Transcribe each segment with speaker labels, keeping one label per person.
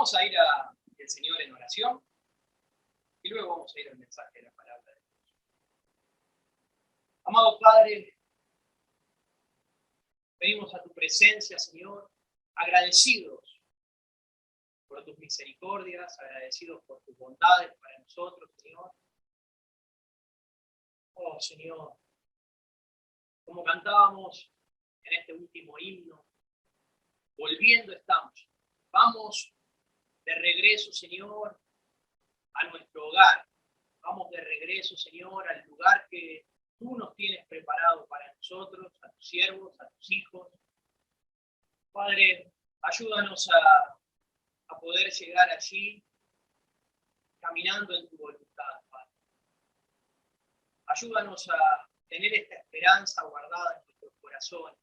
Speaker 1: Vamos a ir al Señor en oración y luego vamos a ir al mensaje de la palabra de Dios. Amado Padre, venimos a tu presencia, Señor, agradecidos por tus misericordias, agradecidos por tus bondades para nosotros, Señor. Oh, Señor, como cantábamos en este último himno, volviendo estamos. Vamos de regreso, Señor, a nuestro hogar. Vamos de regreso, Señor, al lugar que tú nos tienes preparado para nosotros, a tus siervos, a tus hijos. Padre, ayúdanos a poder llegar allí caminando en tu voluntad, Padre. Ayúdanos a tener esta esperanza guardada en nuestros corazones,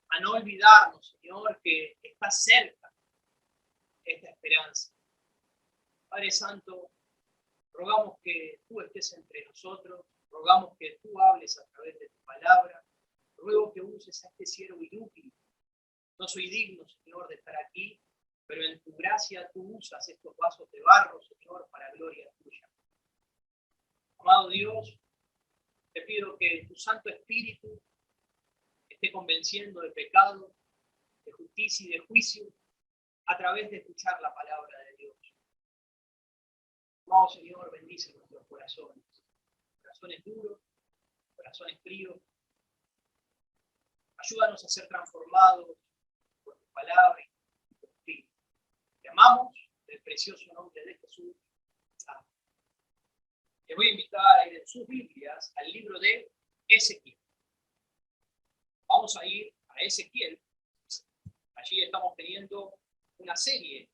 Speaker 1: a no olvidarnos, Señor, que está cerca esta esperanza. Padre Santo, rogamos que tú estés entre nosotros, rogamos que tú hables a través de tu palabra, ruego que uses a este siervo inútil. No soy digno, Señor, de estar aquí, pero en tu gracia tú usas estos vasos de barro, Señor, para gloria tuya. Amado Dios, te pido que tu Santo Espíritu esté convenciendo de pecado, de justicia y de juicio a través de escuchar la palabra de Dios. Amado Señor, bendice nuestros corazones. Corazones duros, corazones fríos. Ayúdanos a ser transformados por tu palabra y por tu espíritu. Te amamos en el precioso nombre de Jesús. Amén. Les voy a invitar a ir en sus Biblias al libro de Ezequiel. Vamos a ir a Ezequiel. Allí estamos teniendo una serie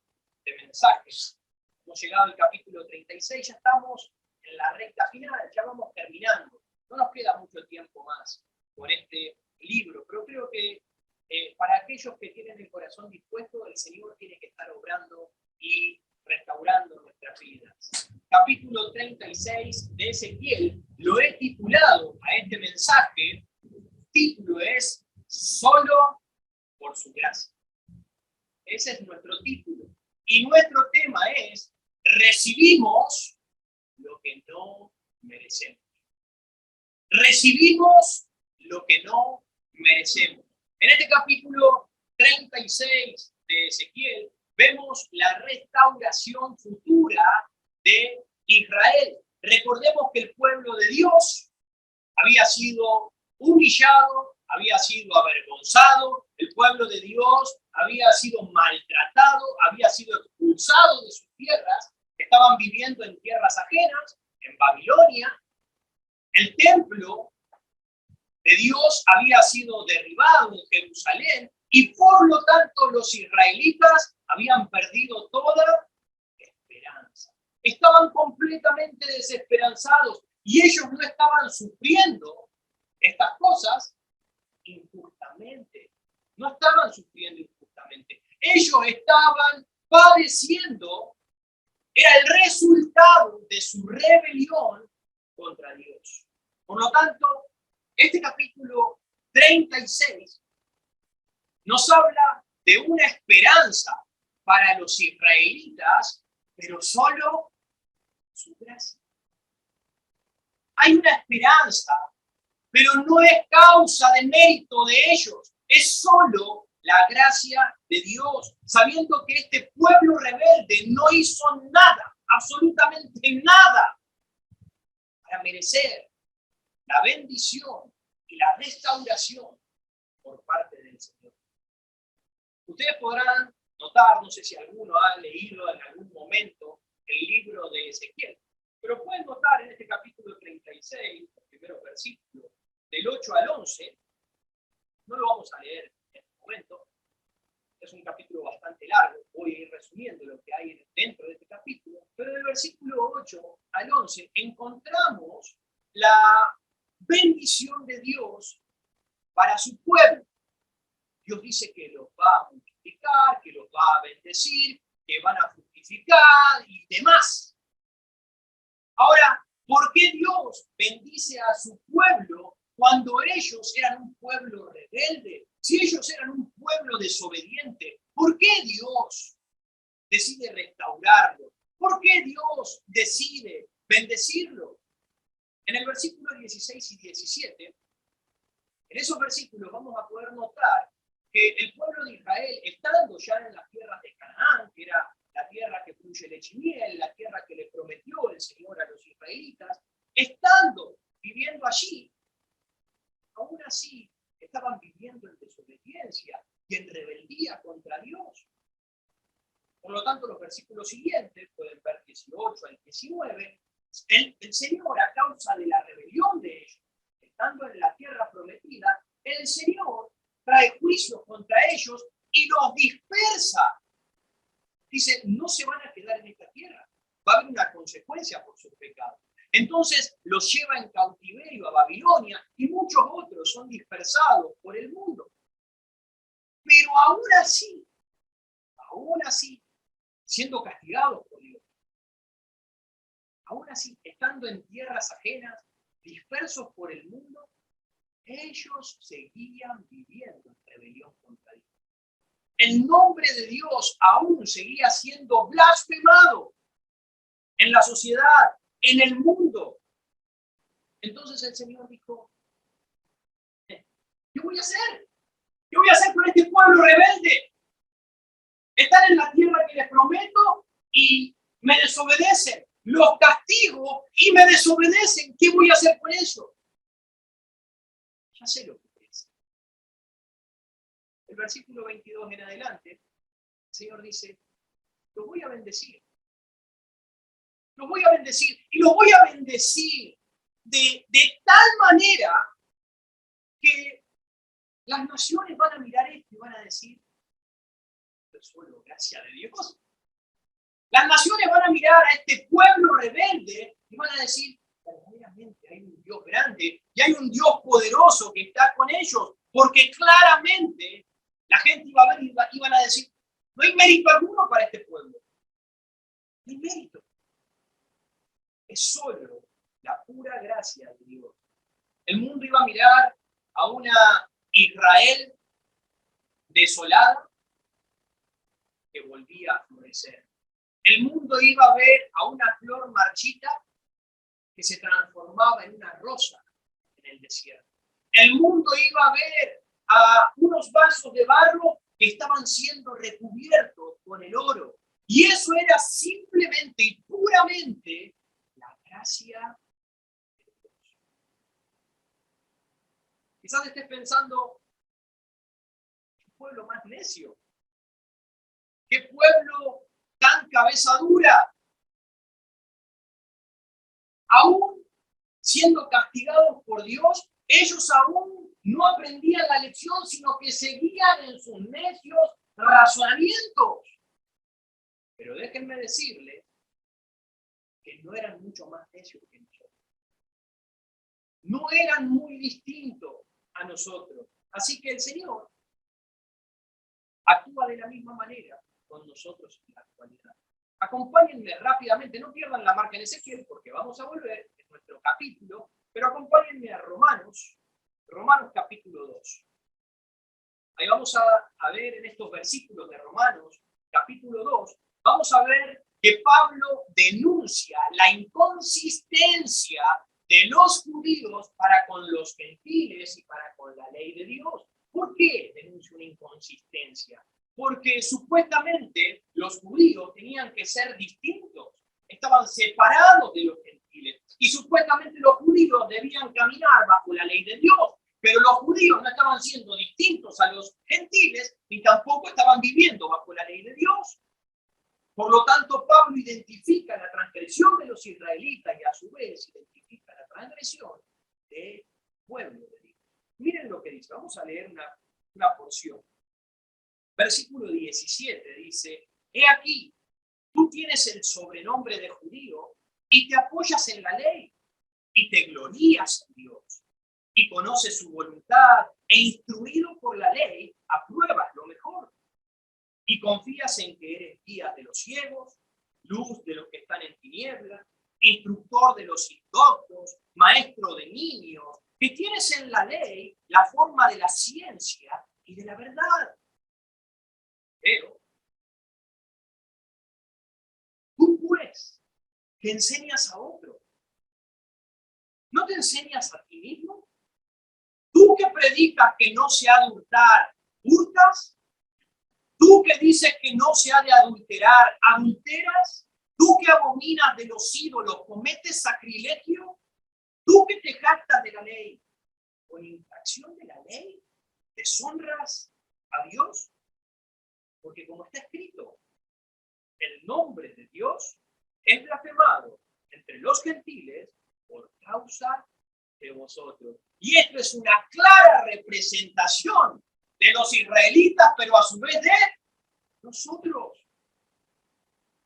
Speaker 1: de mensajes. Hemos llegado al capítulo 36, ya estamos en la recta final, ya vamos terminando. No nos queda mucho tiempo más con este libro, pero creo que para aquellos que tienen el corazón dispuesto, el Señor tiene que estar obrando y restaurando nuestras vidas. Capítulo 36 de Ezequiel, lo he titulado a este mensaje, el título es Solo por su gracia. Ese es nuestro título. Y nuestro tema es recibimos lo que no merecemos. Recibimos lo que no merecemos. En este capítulo 36 de Ezequiel vemos la restauración futura de Israel. Recordemos que el pueblo de Dios había sido humillado, había sido avergonzado, el pueblo de Dios había sido maltratado, había sido expulsado de sus tierras, estaban viviendo en tierras ajenas, en Babilonia. El templo de Dios había sido derribado en Jerusalén y por lo tanto los israelitas habían perdido toda esperanza. Estaban completamente desesperanzados y ellos no estaban sufriendo estas cosas injustamente. No estaban sufriendo injustamente. Ellos estaban padeciendo, era el resultado de su rebelión contra Dios. Por lo tanto, este capítulo 36 nos habla de una esperanza para los israelitas, pero solo su gracia. Hay una esperanza, pero no es causa de mérito de ellos, es solo la gracia de Dios, sabiendo que este pueblo rebelde no hizo nada, absolutamente nada, para merecer la bendición y la restauración por parte del Señor. Ustedes podrán notar, no sé si alguno ha leído en algún momento el libro de Ezequiel, pero pueden notar en este capítulo 36, los primeros versículos, del 8 al 11, no lo vamos a leer en este momento, es un capítulo bastante largo, voy a ir resumiendo lo que hay dentro de este capítulo, pero del versículo 8 al 11 encontramos la bendición de Dios para su pueblo. Dios dice que los va a multiplicar, que los va a bendecir, que van a fructificar y demás. Ahora, ¿por qué Dios bendice a su pueblo cuando ellos eran un pueblo rebelde? Si ellos eran un pueblo desobediente, ¿por qué Dios decide restaurarlo? ¿Por qué Dios decide bendecirlo? En el versículo 16 y 17, en esos versículos vamos a poder notar que el pueblo de Israel, estando ya en las tierras de Canaán, que era la tierra que fluye leche y miel, la tierra que le prometió el Señor a los israelitas, estando viviendo allí, aún así estaban viviendo en desobediencia y en rebeldía contra Dios. Por lo tanto, los versículos siguientes, pueden ver 18 al 19, el Señor, a causa de la rebelión de ellos, estando en la tierra prometida, el Señor trae juicio contra ellos y los dispersa. Dice, no se van a quedar en esta tierra. Va a haber una consecuencia por sus pecados. Entonces los lleva en cautiverio a Babilonia y muchos otros son dispersados por el mundo. Pero aún así, siendo castigados por Dios, aún así, estando en tierras ajenas, dispersos por el mundo, ellos seguían viviendo en rebelión contra Dios. El nombre de Dios aún seguía siendo blasfemado en la sociedad, en el mundo. Entonces el Señor dijo, ¿qué voy a hacer? ¿Qué voy a hacer con este pueblo rebelde? Están en la tierra que les prometo y me desobedecen. Los castigo y me desobedecen. ¿Qué voy a hacer con eso? Ya sé lo que es. El versículo 22 en adelante, el Señor dice, los voy a bendecir. Los voy a bendecir. Y los voy a bendecir de tal manera que las naciones van a mirar esto y van a decir, solo gracia de Dios. Las naciones van a mirar a este pueblo rebelde y van a decir, verdaderamente hay un Dios grande y hay un Dios poderoso que está con ellos, porque claramente la gente iba a ver y iban a decir, no hay mérito alguno para este pueblo. No hay mérito. Es solo la pura gracia de Dios. El mundo iba a mirar a una Israel desolada que volvía a florecer. El mundo iba a ver a una flor marchita que se transformaba en una rosa en el desierto. El mundo iba a ver a unos vasos de barro que estaban siendo recubiertos con el oro. Y eso era simplemente y puramente la gracia de Dios. Quizás estés pensando, ¿qué pueblo más necio? ¿Qué pueblo tan cabeza dura? Aún siendo castigados por Dios, ellos aún no aprendían la lección, sino que seguían en sus necios razonamientos. Pero déjenme decirles que no eran mucho más necios que nosotros. No eran muy distintos a nosotros. Así que el Señor actúa de la misma manera con nosotros en la actualidad. Acompáñenme rápidamente, no pierdan la marca en Ezequiel porque vamos a volver en nuestro capítulo, pero acompáñenme a Romanos capítulo 2. Ahí vamos a ver en estos versículos de Romanos capítulo 2, vamos a ver que Pablo denuncia la inconsistencia de los judíos para con los gentiles y para con la ley de Dios. ¿Por qué denuncia una inconsistencia? Porque supuestamente los judíos tenían que ser distintos, estaban separados de los gentiles y supuestamente los judíos debían caminar bajo la ley de Dios, pero los judíos no estaban siendo distintos a los gentiles ni tampoco estaban viviendo bajo la ley de Dios. Por lo tanto, Pablo identifica la transgresión de los israelitas y a su vez identifica la transgresión del pueblo de Dios. Miren lo que dice, vamos a leer una porción. Versículo 17 dice, he aquí, tú tienes el sobrenombre de judío y te apoyas en la ley y te glorías en Dios y conoces su voluntad e instruido por la ley apruebas lo mejor y confías en que eres guía de los ciegos, luz de los que están en tinieblas, instructor de los indoctos, maestro de niños, que tienes en la ley la forma de la ciencia y de la verdad. Pero que enseñas a otro. ¿No te enseñas a ti mismo? Tú que predicas que no se ha de hurtar, ¿hurtas? Tú que dices que no se ha de adulterar, ¿adulteras? Tú que abominas de los ídolos, ¿cometes sacrilegio? Tú que te jactas de la ley, ¿con infracción de la ley deshonras a Dios? Porque como está escrito, el nombre de Dios es blasfemado entre los gentiles por causa de vosotros. Y esto es una clara representación de los israelitas, pero a su vez de nosotros.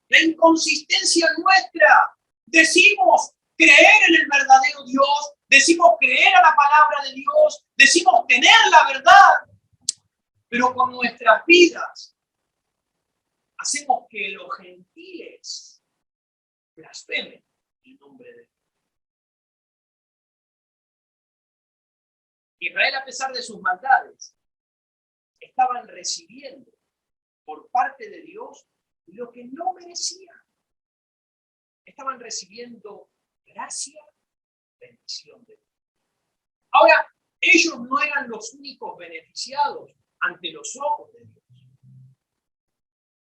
Speaker 1: La inconsistencia nuestra. Decimos creer en el verdadero Dios, decimos creer a la palabra de Dios, decimos tener la verdad, pero con nuestras vidas hacemos que los gentiles blasfemen el nombre de Dios. Israel, a pesar de sus maldades, estaban recibiendo por parte de Dios lo que no merecían. Estaban recibiendo gracia, bendición de Dios. Ahora, ellos no eran los únicos beneficiados ante los ojos de Dios.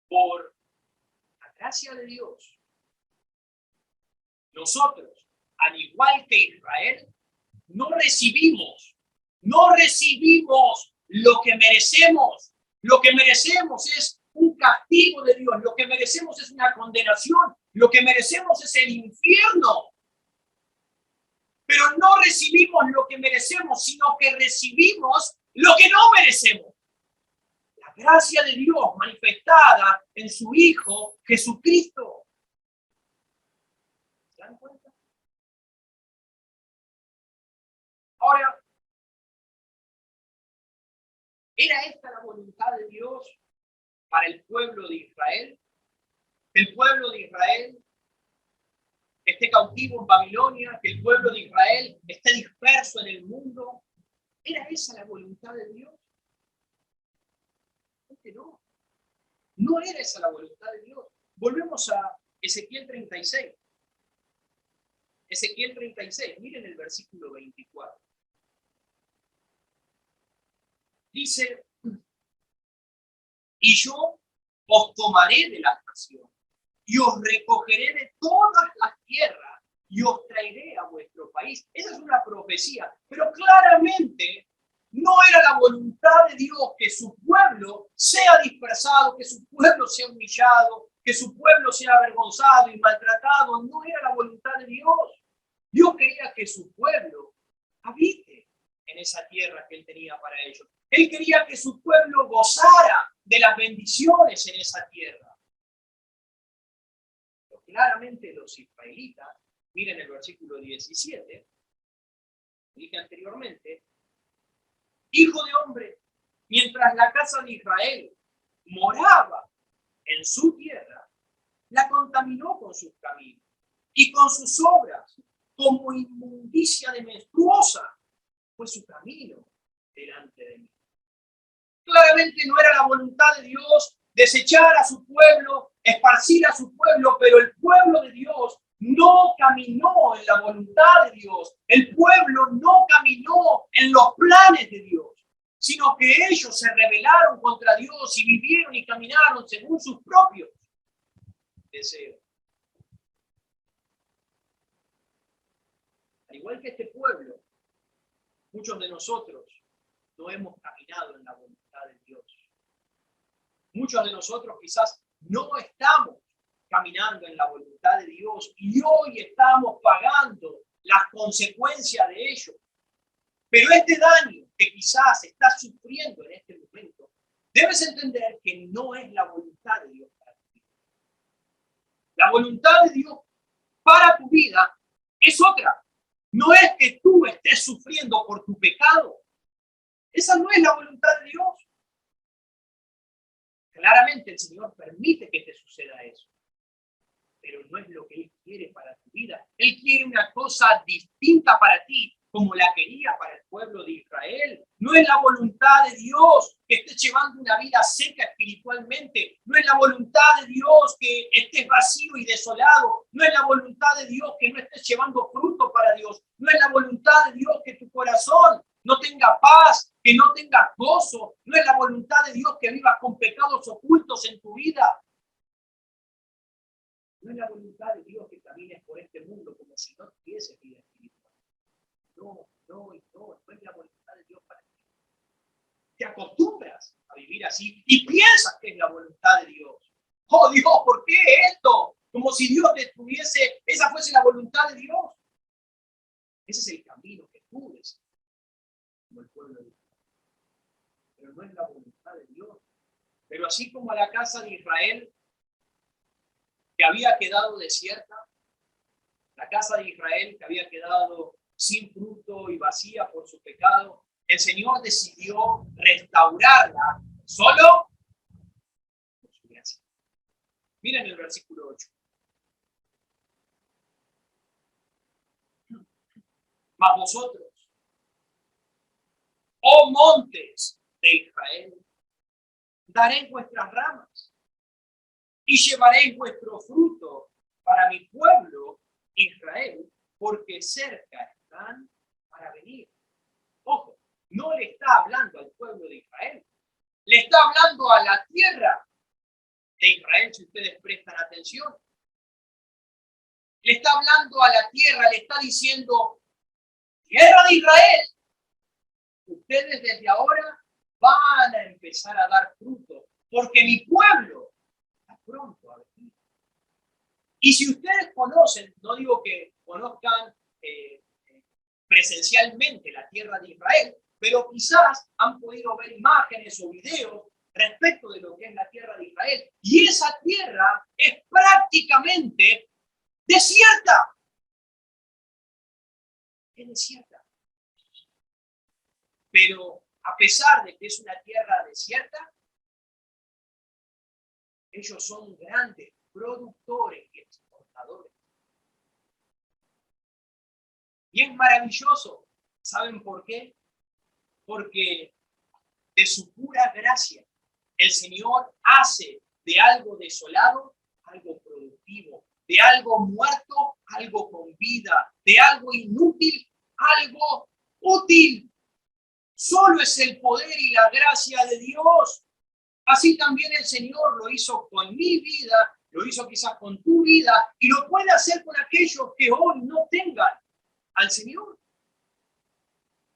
Speaker 1: Por la gracia de Dios, nosotros, al igual que Israel, no recibimos lo que merecemos. Lo que merecemos es un castigo de Dios, lo que merecemos es una condenación, lo que merecemos es el infierno. Pero no recibimos lo que merecemos, sino que recibimos lo que no merecemos. La gracia de Dios manifestada en su Hijo Jesucristo. ¿Se dan cuenta? Ahora, ¿era esta la voluntad de Dios para el pueblo de Israel? El pueblo de Israel esté cautivo en Babilonia, que el pueblo de Israel esté disperso en el mundo. ¿Era esa la voluntad de Dios? Porque no. No era esa la voluntad de Dios. Volvemos a Ezequiel 36. Ezequiel 36, miren el versículo 24. Dice, y yo os tomaré de las naciones y os recogeré de todas las tierras y os traeré a vuestro país. Esa es una profecía, pero claramente no era la voluntad de Dios que su pueblo sea dispersado, que su pueblo sea humillado, que su pueblo sea avergonzado y maltratado. No era la voluntad de Dios. Dios quería que su pueblo habite en esa tierra que Él tenía para ellos. Él quería que su pueblo gozara de las bendiciones en esa tierra. Pero claramente los israelitas, miren el versículo 17, dije anteriormente, hijo de hombre, mientras la casa de Israel moraba en su tierra, la contaminó con sus caminos y con sus obras, como inmundicia de menstruosa fue su camino delante de mí. Claramente no era la voluntad de Dios desechar a su pueblo, esparcir a su pueblo, pero el pueblo de Dios no caminó en la voluntad de Dios. El pueblo no caminó en los planes de Dios, sino que ellos se rebelaron contra Dios y vivieron y caminaron según sus propios deseos. Al igual que este pueblo, muchos de nosotros no hemos caminado en la voluntad de Dios. Muchos de nosotros quizás no estamos caminando en la voluntad de Dios y hoy estamos pagando las consecuencias de ello. Pero este daño que quizás estás sufriendo en este momento, debes entender que no es la voluntad de Dios para tu vida. La voluntad de Dios para tu vida es otra. No es que tú estés sufriendo por tu pecado. Esa no es la voluntad de Dios. Claramente el Señor permite que te suceda eso. Pero no es lo que Él quiere para tu vida. Él quiere una cosa distinta para ti, como la quería para el pueblo de Israel. No es la voluntad de Dios que estés llevando una vida seca espiritualmente. No es la voluntad de Dios que estés vacío y desolado. No es la voluntad de Dios que no estés llevando fruto para Dios. No es la voluntad de Dios que tu corazón no tenga paz, que no tengas gozo. No es la voluntad de Dios que vivas con pecados ocultos en tu vida. No es la voluntad de Dios que camines por este mundo como si no tuvieses vida espiritual. No es la voluntad de Dios para ti. Te acostumbras a vivir así y piensas que es la voluntad de Dios. Oh Dios, ¿por qué esto? Como si Dios destruyese, esa fuese la voluntad de Dios. Ese es el camino que tú deseas, como el pueblo de Israel. Pero no es la voluntad de Dios. Pero así como a la casa de Israel, que había quedado desierta, la casa de Israel que había quedado sin fruto y vacía por su pecado, el Señor decidió restaurarla solo por su gracia. Miren el versículo 8. Mas vosotros, oh montes de Israel, daréis vuestras ramas y llevaréis vuestro fruto para mi pueblo Israel, porque cerca están para venir. Ojo, no le está hablando al pueblo de Israel, le está hablando a la tierra de Israel, si ustedes prestan atención. Le está hablando a la tierra, le está diciendo, tierra de Israel, ustedes desde ahora van a empezar a dar fruto, porque mi pueblo está pronto a venir. Y si ustedes conocen, no digo que conozcan presencialmente la tierra de Israel, pero quizás han podido ver imágenes o videos respecto de lo que es la tierra de Israel. Y esa tierra es prácticamente desierta. Es desierta. Pero a pesar de que es una tierra desierta, ellos son grandes productores y exportadores. Y es maravilloso. ¿Saben por qué? Porque de su pura gracia, el Señor hace de algo desolado algo productivo, de algo muerto algo con vida, de algo inútil algo útil. Solo es el poder y la gracia de Dios. Así también el Señor lo hizo con mi vida, lo hizo quizás con tu vida y lo puede hacer con aquellos que hoy no tengan al Señor.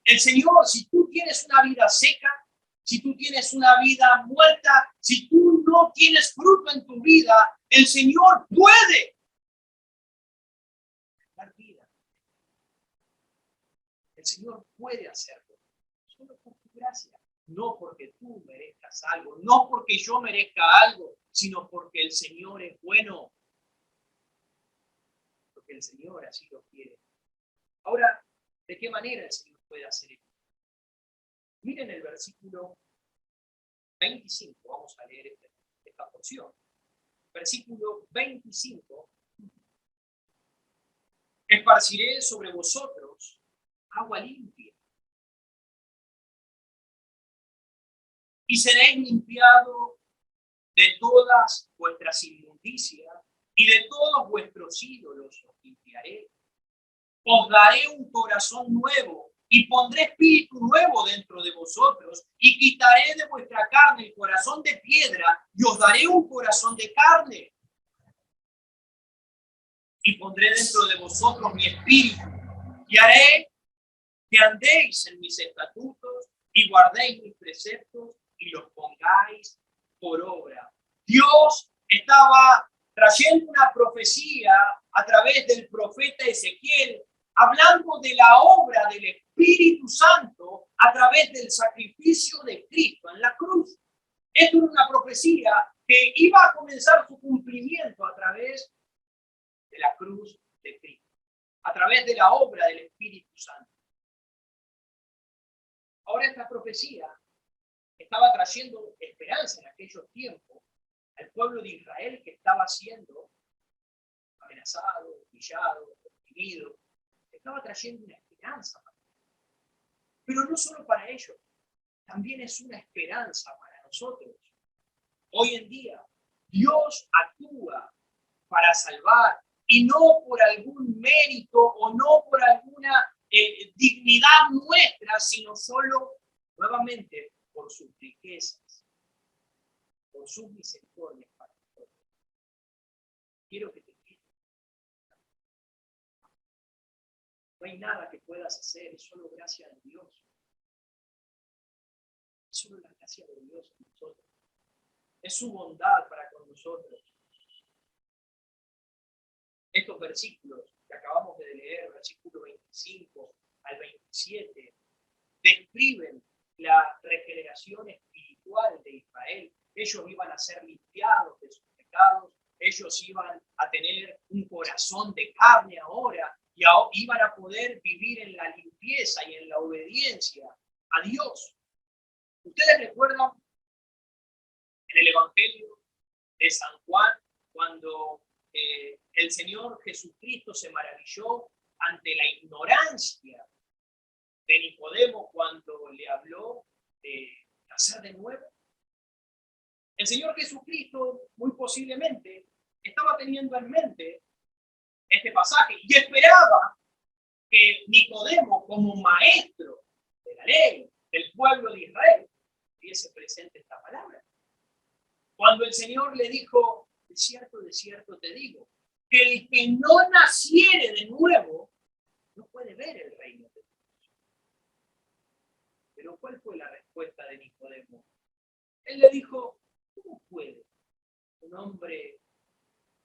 Speaker 1: El Señor, si tú tienes una vida seca, si tú tienes una vida muerta, si tú no tienes fruto en tu vida, el Señor puede dar vida. El Señor puede hacerlo, solo por tu gracia. No porque tú merezcas algo, no porque yo merezca algo, sino porque el Señor es bueno. Porque el Señor así lo quiere. Ahora, ¿de qué manera el Señor puede hacer esto? Miren el versículo 25, vamos a leer esta porción. Versículo 25. Esparciré sobre vosotros agua limpia. Y seréis limpiados de todas vuestras inmundicias y de todos vuestros ídolos os limpiaré. Os daré un corazón nuevo y pondré espíritu nuevo dentro de vosotros y quitaré de vuestra carne el corazón de piedra y os daré un corazón de carne. Y pondré dentro de vosotros mi espíritu y haré que andéis en mis estatutos y guardéis mis preceptos y los pongáis por obra. Dios estaba trayendo una profecía a través del profeta Ezequiel, hablando de la obra del Espíritu Santo a través del sacrificio de Cristo en la cruz. Esto es una profecía que iba a comenzar su cumplimiento a través de la cruz de Cristo, a través de la obra del Espíritu Santo. Ahora esta profecía estaba trayendo esperanza en aquellos tiempos al pueblo de Israel que estaba siendo amenazado, humillado, oprimido. Estaba trayendo una esperanza. Pero no solo para ellos, también es una esperanza para nosotros. Hoy en día, Dios actúa para salvar y no por algún mérito o no por alguna dignidad nuestra, sino solo, nuevamente, por sus riquezas, por sus misericordias para nosotros. Quiero que te fijes. No hay nada que puedas hacer, es solo gracia de Dios. Es solo la gracia de Dios en nosotros. Es su bondad para con nosotros. Estos versículos que acabamos de leer, versículo 25 al 27, describen la regeneración espiritual de Israel. Ellos iban a ser limpiados de sus pecados, ellos iban a tener un corazón de carne ahora y iban a poder vivir en la limpieza y en la obediencia a Dios. ¿Ustedes recuerdan en el Evangelio de San Juan cuando el Señor Jesucristo se maravilló ante la ignorancia de Nicodemo cuando le habló de nacer de nuevo? El Señor Jesucristo muy posiblemente estaba teniendo en mente este pasaje y esperaba que Nicodemo, como maestro de la ley del pueblo de Israel, tuviese presente esta palabra. Cuando el Señor le dijo, de cierto te digo, que el que no naciere de nuevo no puede ver el reino de Dios. Pero ¿cuál fue la respuesta de Nicodemo? Él le dijo, ¿cómo puede un hombre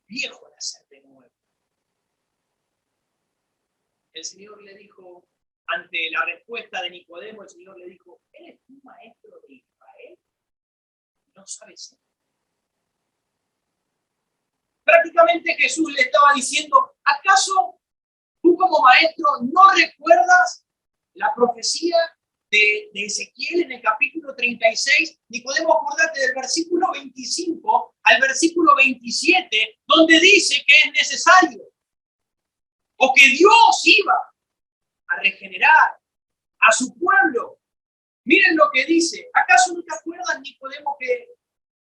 Speaker 1: viejo nacer de nuevo? El Señor le dijo, ante la respuesta de Nicodemo, el Señor le dijo, ¿eres un maestro de Israel? No sabes eso. Prácticamente Jesús le estaba diciendo, ¿acaso tú como maestro no recuerdas la profecía de Ezequiel en el capítulo 36? Ni podemos acordarte del versículo 25 al versículo 27, donde dice que es necesario o que Dios iba a regenerar a su pueblo. Miren lo que dice. ¿Acaso no te acuerdas, Nicodemo, que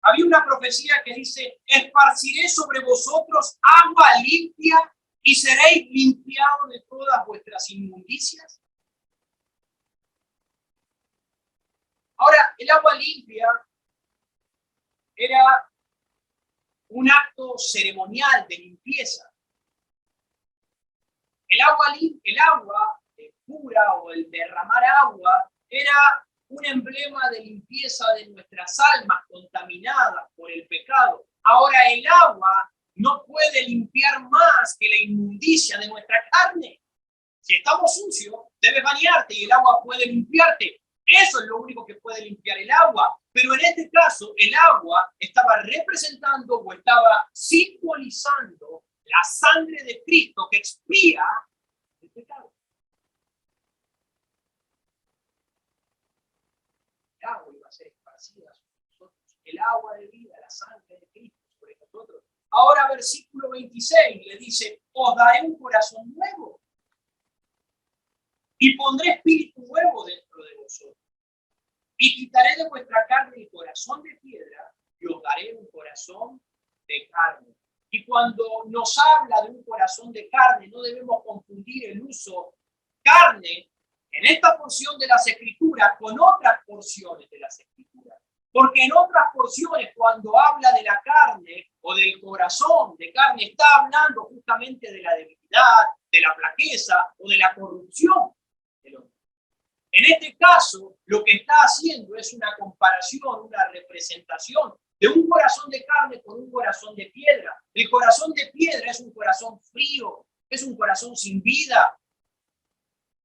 Speaker 1: había una profecía que dice, esparciré sobre vosotros agua limpia y seréis limpiados de todas vuestras inmundicias? Ahora, el agua limpia era un acto ceremonial de limpieza. El agua pura o el derramar agua era un emblema de limpieza de nuestras almas contaminadas por el pecado. Ahora el agua no puede limpiar más que la inmundicia de nuestra carne. Si estamos sucios, debes bañarte y el agua puede limpiarte. Eso es lo único que puede limpiar el agua. Pero en este caso, el agua estaba representando o estaba simbolizando la sangre de Cristo que expía el pecado. El agua iba a ser esparcida sobre nosotros. El agua de vida, la sangre de Cristo sobre nosotros. Ahora versículo 26 le dice, os daré un corazón nuevo y pondré espíritu nuevo dentro de vosotros. Y quitaré de vuestra carne el corazón de piedra y os daré un corazón de carne. Y cuando nos habla de un corazón de carne, no debemos confundir el uso carne en esta porción de las Escrituras con otras porciones de las Escrituras. Porque en otras porciones, cuando habla de la carne o del corazón de carne, está hablando justamente de la debilidad, de la flaqueza o de la corrupción del hombre. En este caso, lo que está haciendo es una comparación, una representación de un corazón de carne con un corazón de piedra. El corazón de piedra es un corazón frío, es un corazón sin vida,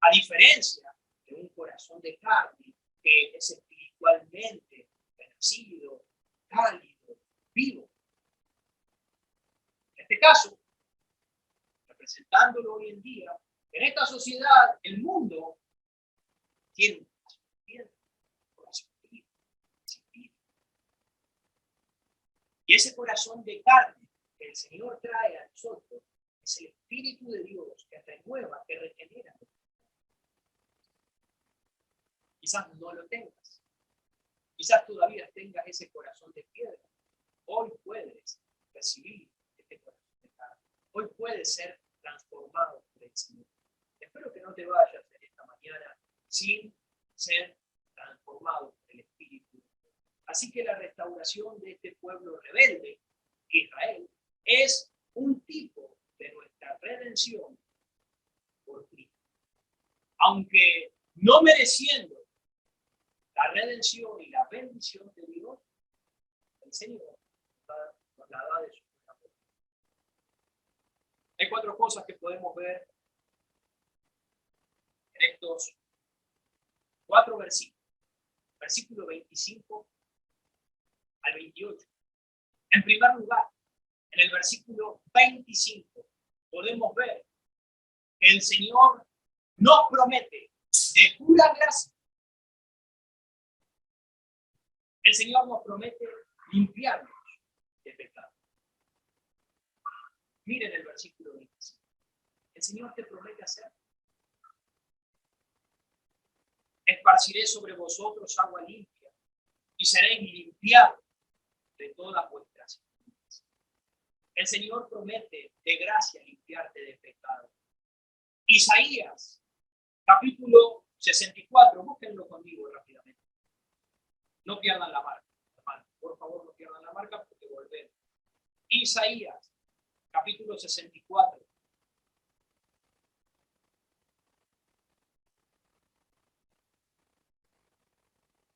Speaker 1: a diferencia de un corazón de carne que es espiritualmente renacido, cálido, vivo. En este caso, representándolo hoy en día, en esta sociedad, el mundo tiene un corazón de piedra, sin vida. Y ese corazón de carne que el Señor trae a nosotros es el Espíritu de Dios que renueva, que regenera. Quizás no lo tengas. Quizás todavía tengas ese corazón de piedra. Hoy puedes recibir este corazón de carne. Hoy puedes ser transformado por el Señor. Espero que no te vayas en esta mañana sin ser transformado por el Espíritu. Así que la restauración de este pueblo rebelde, Israel, es un tipo de nuestra redención por Cristo. Aunque no mereciendo la redención y la bendición de Dios, el Señor nos la da de su amor. Hay 4 cosas que podemos ver en estos 4 versículos. Versículo 25 al 28. En primer lugar, en el versículo 25, podemos ver que el Señor nos promete de pura gracia. El Señor nos promete limpiarnos de pecado. Miren el versículo 25. El Señor te promete hacer. Esparciré sobre vosotros agua limpia y seréis limpiados de todas vuestras iniquidades. El Señor promete de gracia limpiarte de pecado. Isaías, capítulo 64, búsquenlo conmigo rápidamente. No pierdan la marca, hermano. Por favor, no pierdan la marca porque volvemos. Isaías, capítulo 64.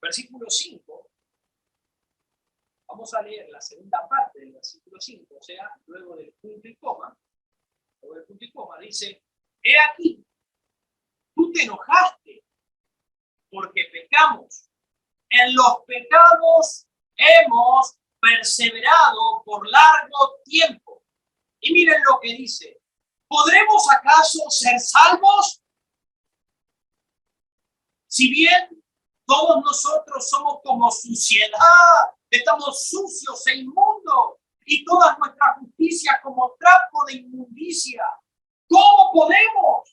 Speaker 1: Versículo 5. Vamos a leer la segunda parte del versículo 5, o sea, luego del punto y coma. Luego del punto y coma dice: he aquí, tú te enojaste porque pecamos. En los pecados hemos perseverado por largo tiempo. Y miren lo que dice: ¿podremos acaso ser salvos? Si bien todos nosotros somos como suciedad, estamos sucios e inmundos, y toda nuestra justicia como trapo de inmundicia, ¿cómo podemos?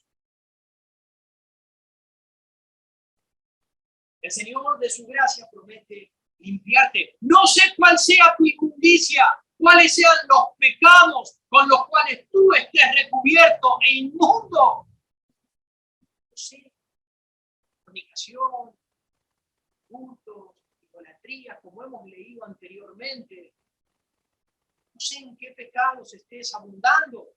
Speaker 1: El Señor de su gracia promete limpiarte. No sé cuál sea tu inmundicia, cuáles sean los pecados con los cuales tú estés recubierto e inmundo. No sé, fornicación, cultos, idolatría, como hemos leído anteriormente. No sé en qué pecados estés abundando.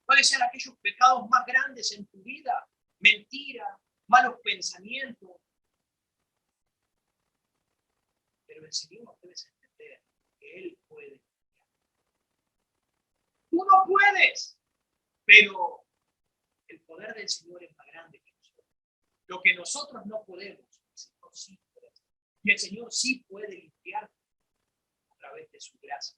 Speaker 1: ¿Cuáles sean aquellos pecados más grandes en tu vida? Mentira, malos pensamientos. Pero el Señor debes entender que Él puede. Tú no puedes, pero el poder del Señor es más grande que nosotros. Lo que nosotros no podemos, el Señor sí puede. Y el Señor sí puede limpiar a través de su gracia.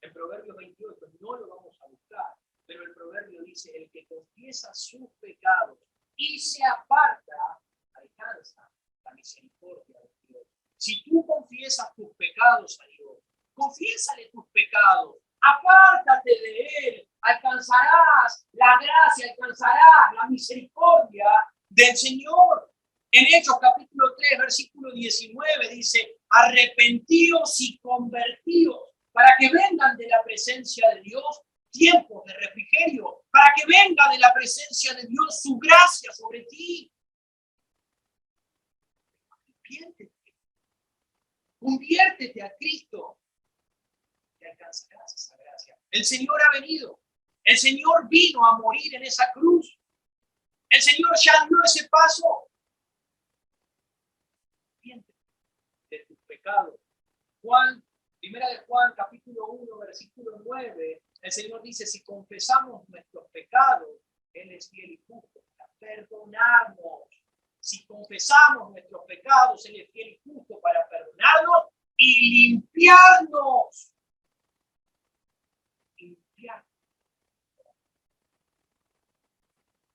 Speaker 1: En Proverbios 28 no lo vamos a buscar, pero el proverbio dice: el que confiesa sus pecados y se aparta, alcanza la misericordia de Dios. Si tú confiesas tus pecados a Dios, confiésale tus pecados, apártate de Él, alcanzarás la gracia, alcanzarás la misericordia del Señor. En Hechos capítulo 3, versículo 19 dice: arrepentíos y convertíos, para que vengan de la presencia de Dios tiempos de refrigerio, para que venga de la presencia de Dios su gracia sobre ti. Conviértete a Cristo y alcanzarás esa gracia. El Señor ha venido. El Señor vino a morir en esa cruz. El Señor ya dio ese paso. Arrepiéntete de tus pecados. Primera de Juan, capítulo 1, versículo 9, el Señor dice: si confesamos nuestros pecados, Él es fiel y justo para perdonarnos. Si confesamos nuestros pecados, Él es fiel y justo para perdonarnos y limpiarnos. Limpiarnos.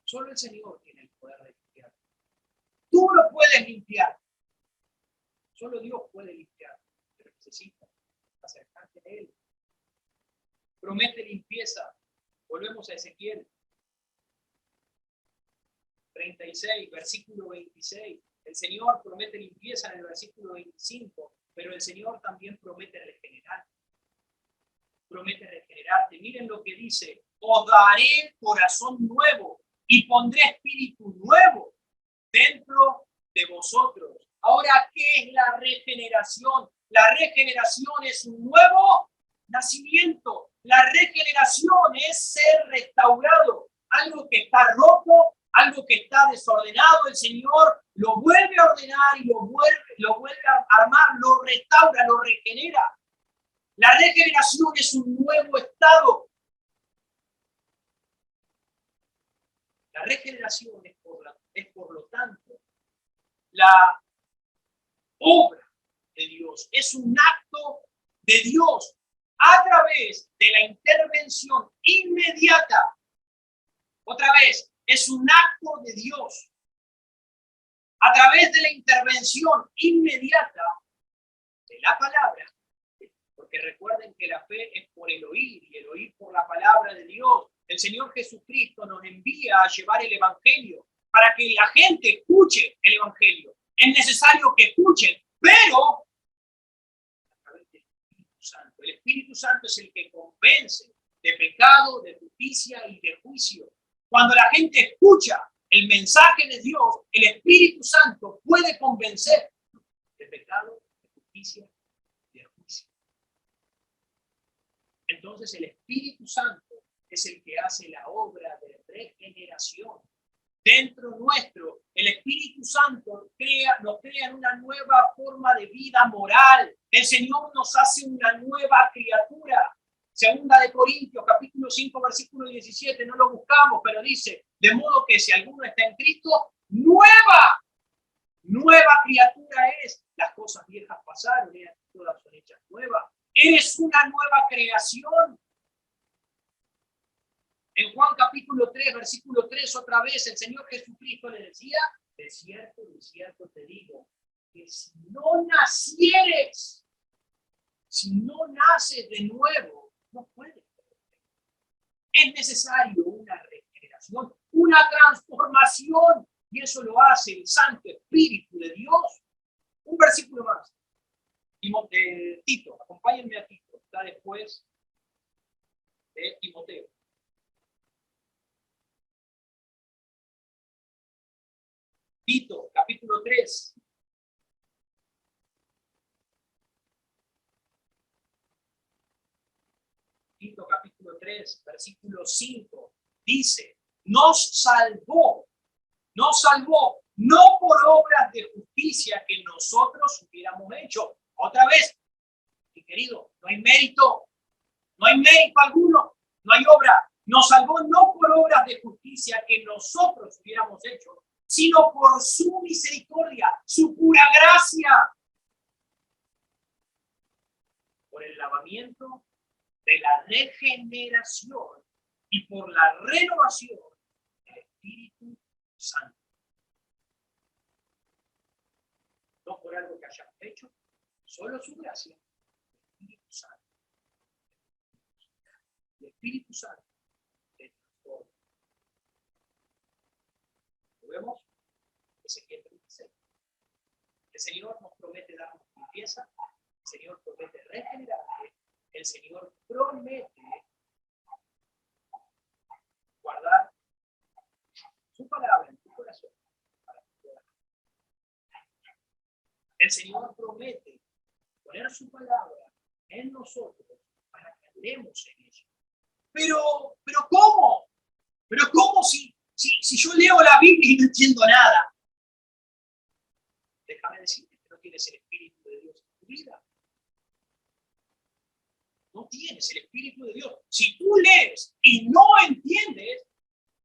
Speaker 1: Solo el Señor tiene el poder de limpiar. Tú no puedes limpiar. Solo Dios puede limpiar, pero necesitas acercarte a Él. Promete limpieza. Volvemos a Ezequiel 36, versículo 26. El Señor promete limpieza en el versículo 25, pero el Señor también promete regenerar. Promete regenerarte. Miren lo que dice: os daré corazón nuevo y pondré espíritu nuevo dentro de vosotros. Ahora, ¿qué es la regeneración? La regeneración es un nuevo nacimiento. La regeneración es ser restaurado. Algo que está roto, algo que está desordenado, el Señor lo vuelve a ordenar y lo vuelve a armar, lo restaura, lo regenera. La regeneración es un nuevo estado. La regeneración es por lo tanto la obra de Dios, es un acto de Dios a través de la intervención inmediata. Otra vez, es un acto de Dios a través de la intervención inmediata de la palabra. Porque recuerden que la fe es por el oír y el oír por la palabra de Dios. El Señor Jesucristo nos envía a llevar el Evangelio para que la gente escuche el Evangelio. Es necesario que escuchen, pero a través del Espíritu Santo. El Espíritu Santo es el que convence de pecado, de justicia y de juicio. Cuando la gente escucha el mensaje de Dios, el Espíritu Santo puede convencer de pecado, de justicia y de juicio. Entonces el Espíritu Santo es el que hace la obra de regeneración. Dentro nuestro, el Espíritu Santo nos crea una nueva forma de vida moral. El Señor nos hace una nueva criatura. Segunda de Corintios, capítulo 5, versículo 17, no lo buscamos, pero dice: de modo que si alguno está en Cristo, nueva criatura es. Las cosas viejas pasaron, todas son hechas nuevas. Eres una nueva creación. En Juan capítulo 3, versículo 3, otra vez el Señor Jesucristo le decía: de cierto te digo, que si no nacieres, si no naces de nuevo, no puedes. Es necesario una regeneración, una transformación, y eso lo hace el Santo Espíritu de Dios. Un versículo más. Tito, acompáñenme a Tito, está después de Timoteo. Tito, capítulo 3. Tito, capítulo 3, versículo 5. Dice: nos salvó, no por obras de justicia que nosotros hubiéramos hecho. Otra vez, mi querido, no hay mérito alguno, no hay obra. Nos salvó no por obras de justicia que nosotros hubiéramos hecho, sino por su misericordia, su pura gracia, por el lavamiento de la regeneración y por la renovación del Espíritu Santo. No por algo que hayamos hecho, solo su gracia, el Espíritu Santo. El Espíritu Santo te transforma. ¿Lo vemos? Ezequiel 36. El Señor nos promete darnos limpieza, el Señor promete regenerarte, el Señor promete guardar su palabra en tu corazón para que puedas. El Señor promete poner su palabra en nosotros para que andemos en ella. Pero ¿cómo? ¿Pero cómo si yo leo la Biblia y no entiendo nada? Déjame decirte que no tienes el Espíritu de Dios en tu vida. No tienes el Espíritu de Dios. Si tú lees y no entiendes,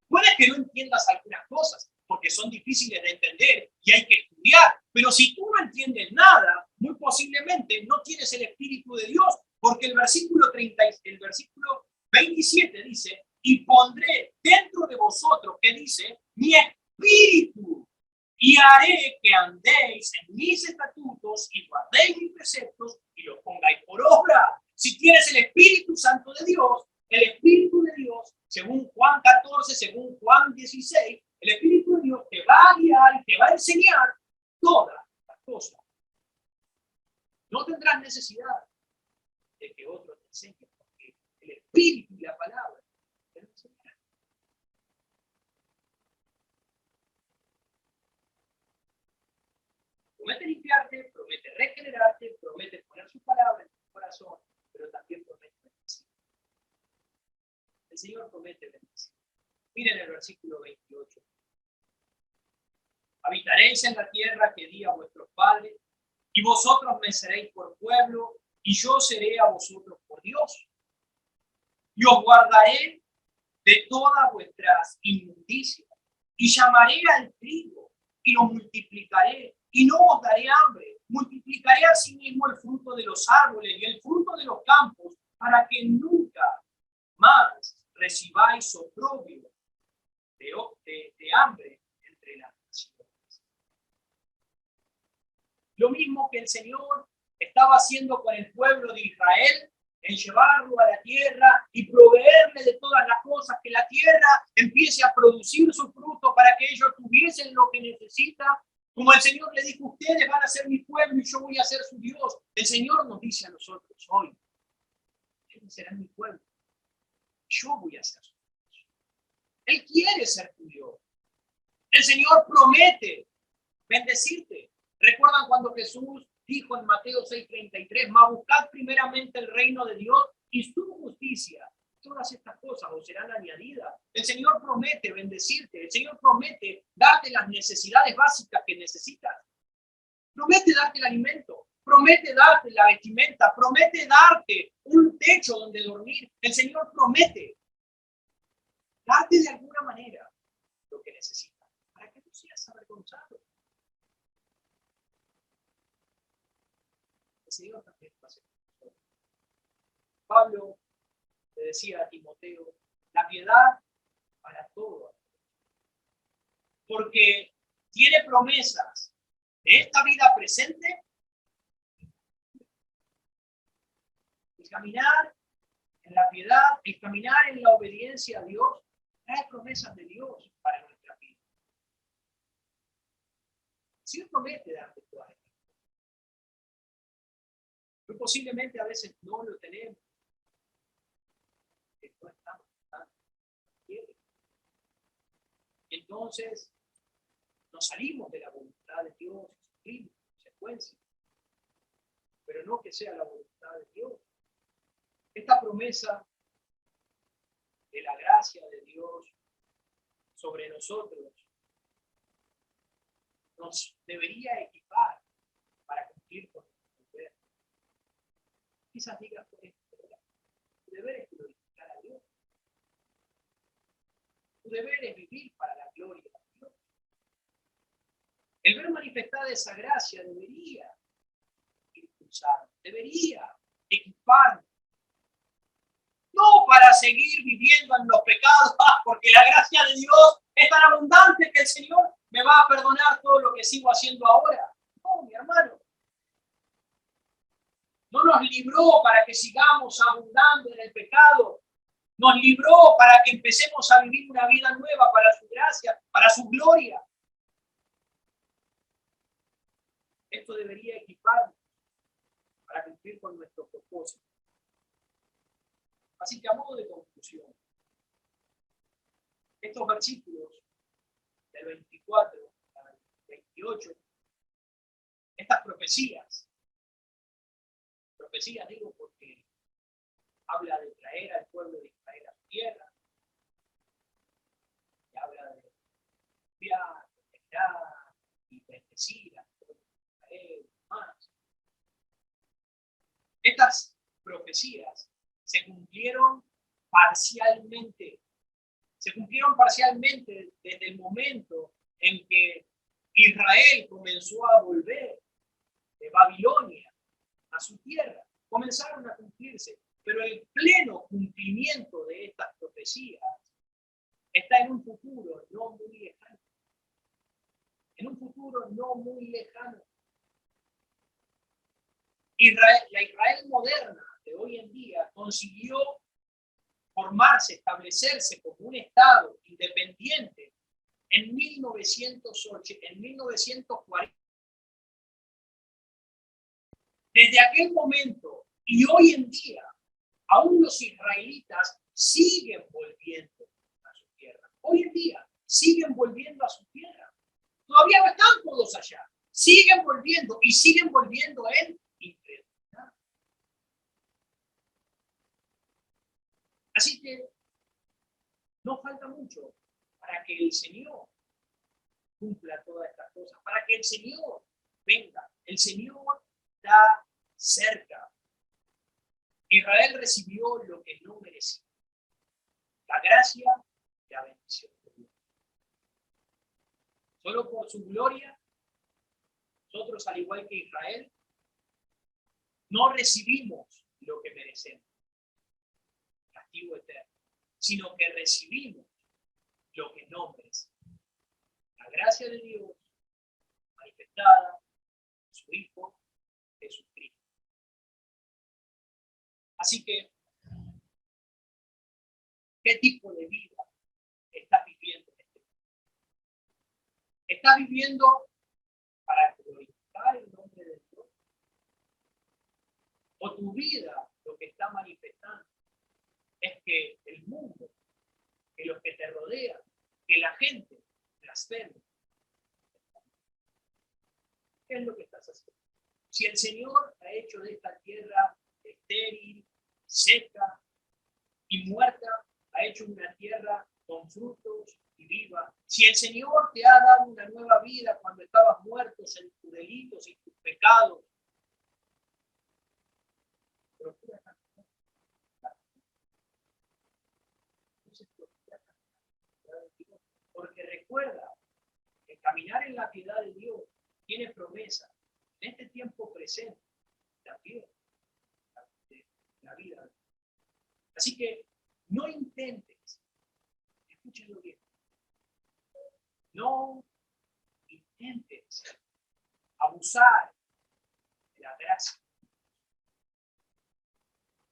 Speaker 1: puede que no entiendas algunas cosas, porque son difíciles de entender y hay que estudiar. Pero si tú no entiendes nada, muy posiblemente no tienes el Espíritu de Dios, porque el versículo 27 dice: y pondré dentro de vosotros, que dice, mi espíritu, y haré que andéis en mis estatutos y guardéis mis preceptos y los pongáis por obra. Si tienes el Espíritu Santo de Dios, el Espíritu de Dios, según Juan 14, según Juan 16, el Espíritu de Dios te va a guiar y te va a enseñar todas las cosas. No tendrás necesidad de que otro te enseñe, porque el Espíritu y la palabra te lo enseñarán. Promete limpiarte, promete regenerarte, promete poner su palabra en tu corazón, pero también promete bendecir. El Señor promete bendecir. Miren el versículo 28. Habitaréis en la tierra que di a vuestros padres, y vosotros me seréis por pueblo, y yo seré a vosotros por Dios. Y os guardaré de todas vuestras inmundicias, y llamaré al trigo, y lo multiplicaré, y no os daré hambre. Multiplicaré asimismo el fruto de los árboles y el fruto de los campos, para que nunca más recibáis oprobio de hambre entre las naciones. Lo mismo que el Señor estaba haciendo con el pueblo de Israel, en llevarlo a la tierra y proveerle de todas las cosas, que la tierra empiece a producir su fruto para que ellos tuviesen lo que necesitan. Como el Señor le dijo, ustedes van a ser mi pueblo y yo voy a ser su Dios. El Señor nos dice a nosotros hoy, ustedes serán mi pueblo, yo voy a ser su Dios. Él quiere ser tu Dios. El Señor promete bendecirte. ¿Recuerdan cuando Jesús dijo en Mateo 6:33, mas buscad primeramente el reino de Dios y su justicia? Todas estas cosas os serán añadidas. El Señor promete bendecirte. El Señor promete darte las necesidades básicas que necesitas. Promete darte el alimento. Promete darte la vestimenta. Promete darte un techo donde dormir. El Señor promete darte de alguna manera lo que necesitas para que no seas avergonzado. El Señor también va a hacer. Pablo le decía a Timoteo, la piedad para todo, porque tiene promesas de esta vida presente. El caminar en la piedad, el caminar en la obediencia a Dios, trae promesas de Dios para nuestra vida. El Señor promete darte todas estas cosas. Muy posiblemente a veces no lo tenemos. No estamos tan bien. Entonces nos salimos de la voluntad de Dios y sufrimos consecuencias, pero no que sea la voluntad de Dios. Esta promesa de la gracia de Dios sobre nosotros nos debería equipar para cumplir con nuestro deber. Quizás digas, tu deber es glorificar a Dios. Tu deber es vivir para la gloria de Dios. El ver manifestada esa gracia debería impulsarnos, debería equiparnos. No para seguir viviendo en los pecados, porque la gracia de Dios es tan abundante que el Señor me va a perdonar todo lo que sigo haciendo ahora. No, mi hermano. No nos libró para que sigamos abundando en el pecado. Nos libró para que empecemos a vivir una vida nueva para su gracia, para su gloria. Esto debería equiparnos para cumplir con nuestro propósito. Así que a modo de conclusión, estos versículos del 24 al 28, estas profecías digo porque habla de traer al pueblo de Israel a su tierra, y habla de enviar, generar y bendecir al pueblo de Israel y más. Estas profecías se cumplieron parcialmente. Se cumplieron parcialmente desde el momento en que Israel comenzó a volver de Babilonia a su tierra. Comenzaron a cumplirse, pero el pleno cumplimiento de estas profecías está en un futuro no muy lejano. En un futuro no muy lejano. La Israel moderna de hoy en día consiguió formarse, establecerse como un Estado independiente en 1940 Desde aquel momento y hoy en día, aún los israelitas siguen volviendo a su tierra. Hoy en día siguen volviendo a su tierra. Todavía no están todos allá. Siguen volviendo y siguen volviendo en incredulidad. Así que no falta mucho para que el Señor cumpla todas estas cosas, para que el Señor venga. El Señor está cerca. Israel recibió lo que no merecía, la gracia y la bendición de Dios. Solo por su gloria, nosotros, al igual que Israel, no recibimos lo que merecemos, castigo eterno, sino que recibimos lo que no merecemos. La gracia de Dios manifestada en su Hijo Jesucristo. Así que, ¿qué tipo de vida estás viviendo en este momento? ¿Estás viviendo para glorificar el nombre de Dios? ¿O tu vida lo que está manifestando es que el mundo, que los que te rodean, que la gente blasfeme? ¿Qué es lo que estás haciendo? Si el Señor ha hecho de esta tierra estéril, seca y muerta, ha hecho una tierra con frutos y viva. Si el Señor te ha dado una nueva vida cuando estabas muertos en tus delitos y tus pecados, procura caminar. Entonces, procura caminar. Porque recuerda que caminar en la piedad de Dios tiene promesa en este tiempo presente, también la vida. Así que no intentes, escúchenlo bien, no intentes abusar de la gracia.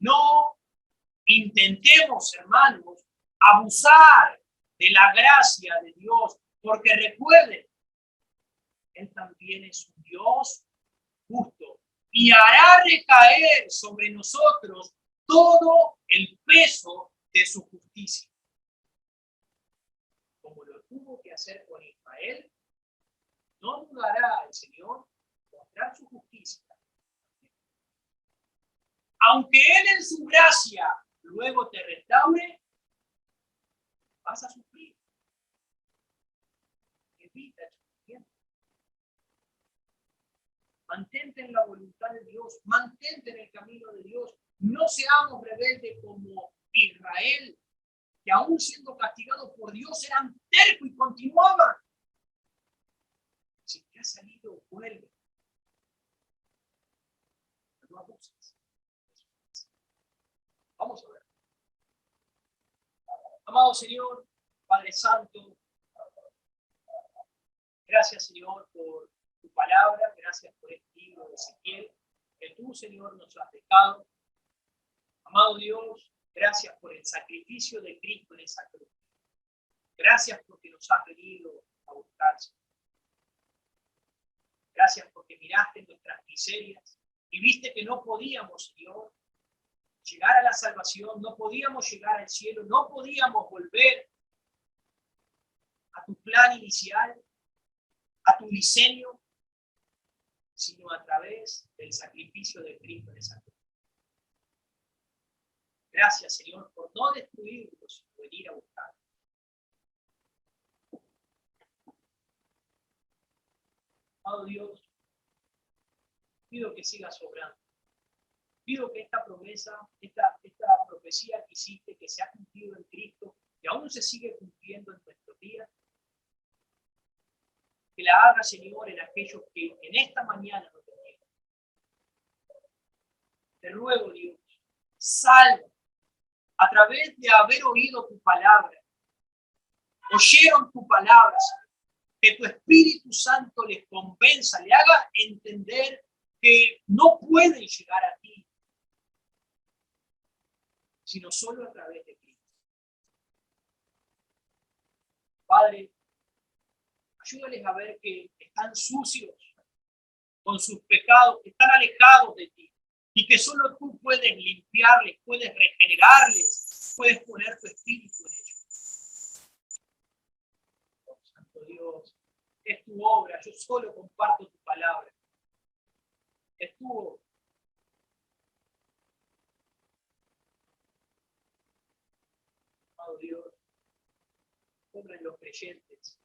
Speaker 1: No intentemos, hermanos, abusar de la gracia de Dios, porque recuerden, Él también es un Dios justo y hará recaer sobre nosotros todo el peso de su justicia. Como lo tuvo que hacer con Israel, no dudará el Señor mostrar su justicia. Aunque Él en su gracia luego te restaure, vas a sufrir. Evita el sufrimiento. Mantente en la voluntad de Dios, mantente en el camino de Dios. No seamos rebeldes como Israel, que aún siendo castigados por Dios eran tercos y continuaban. Si te ha salido, vuelve. No abuses. Vamos a ver. Amado Señor, Padre Santo, gracias, Señor, por tu palabra, gracias por este libro de Ezequiel que tú, Señor, nos has dejado. Amado Dios, gracias por el sacrificio de Cristo en esa cruz. Gracias porque nos has venido a buscar, Señor. Gracias porque miraste nuestras miserias y viste que no podíamos, Señor, llegar a la salvación, no podíamos llegar al cielo, no podíamos volver a tu plan inicial, a tu diseño, sino a través del sacrificio de Cristo en esa cruz. Gracias, Señor, por no destruirnos, sino venir a buscar. Amado Dios, pido que sigas obrando. Pido que esta promesa, esta profecía que hiciste, que se ha cumplido en Cristo, que aún se sigue cumpliendo en nuestros días, que la haga, Señor, en aquellos que en esta mañana no te niegan. Te ruego, Dios, salva a través de haber oído tu palabra. Oyeron tu palabra, Señor. Que tu Espíritu Santo les convenza, le haga entender que no pueden llegar a ti, sino solo a través de Cristo. Padre, ayúdales a ver que están sucios, con sus pecados, que están alejados de ti y que solo tú puedes limpiarles, puedes regenerarles, puedes poner tu espíritu en ellos. Oh, Santo Dios, es tu obra, yo solo comparto tu palabra. Es tu obra. Amado Dios, obra en los creyentes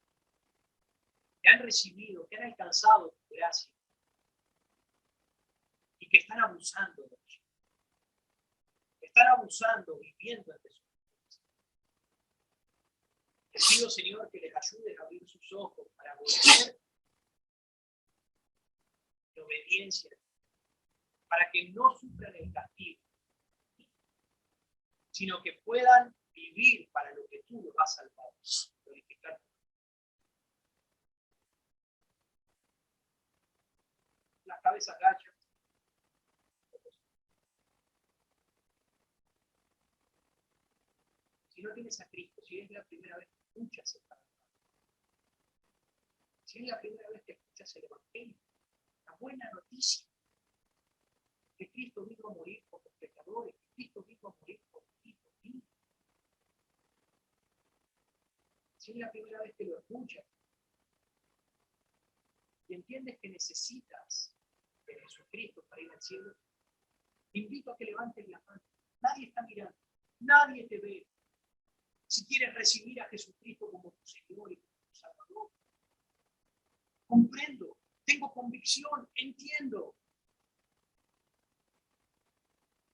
Speaker 1: que han recibido, que han alcanzado tu gracia y que están abusando de ello. Están abusando, viviendo ante sus vidas. Te pido, Señor, que les ayudes a abrir sus ojos para volver en obediencia, para que no sufran el castigo, sino que puedan vivir para lo que tú los has salvado. Glorificar. Las cabezas agachas. Si no tienes a Cristo, si es la primera vez que escuchas esta palabra, si es la primera vez que escuchas el Evangelio, la buena noticia, que Cristo vino a morir por los pecadores, que Cristo vino a morir por ti, por ti. Si es la primera vez que lo escuchas y entiendes que necesitas de Jesucristo para ir al cielo, te invito a que levantes la mano. Nadie está mirando, nadie te ve. Si quieres recibir a Jesucristo como tu Señor y como tu Salvador, comprendo, tengo convicción, entiendo.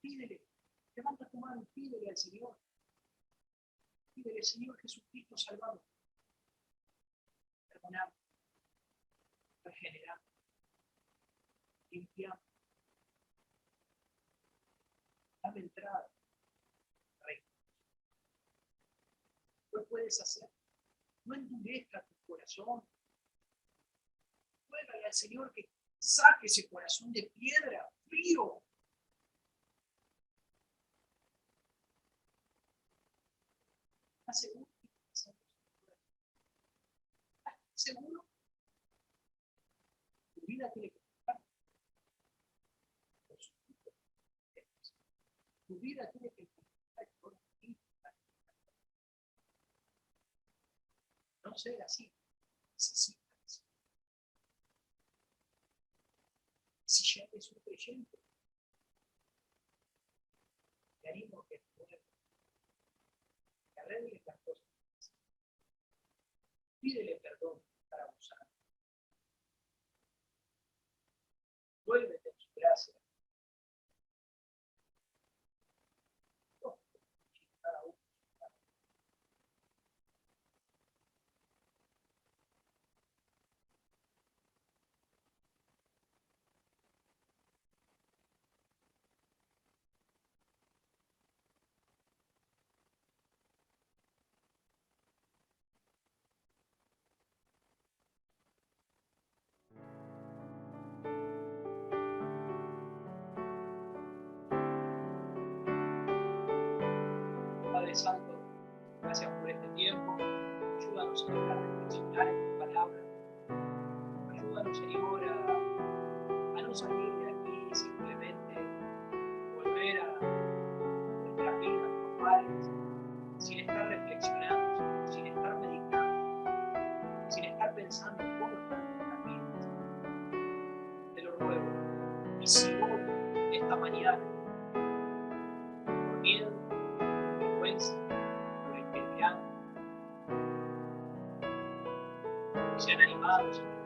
Speaker 1: Pídele, levanta tu mano, pídele al Señor. Pídele, Señor Jesucristo, salvador. Perdonamos, regeneramos, limpiamos. Dame entrada, Rey. ¿Qué puedes hacer? No endurezca tu corazón. Ruégale al Señor que saque ese corazón de piedra, frío. ¿Estás seguro? ¿Estás seguro? Tu vida tiene que estar por su fruto. Tu vida tiene que estar por ti. No ser así. Necesitas. Si ya eres un creyente, te animo a que arregles las cosas. Pídele perdón para abusar. Vuélvete en su gracia. Cada uno. Padre Santo, gracias por este tiempo. Ayúdanos, Señor, a reflexionar en tu palabra. Ayúdanos, Señor, a no salir de aquí simplemente volver a nuestras vidas normales, sin estar reflexionando, sin estar meditando, sin estar pensando cómo están nuestras vidas. Te lo ruego. Y si hoy, esta mañana, por miedo, por vergüenza, por el que dirán, se han animado, Señor,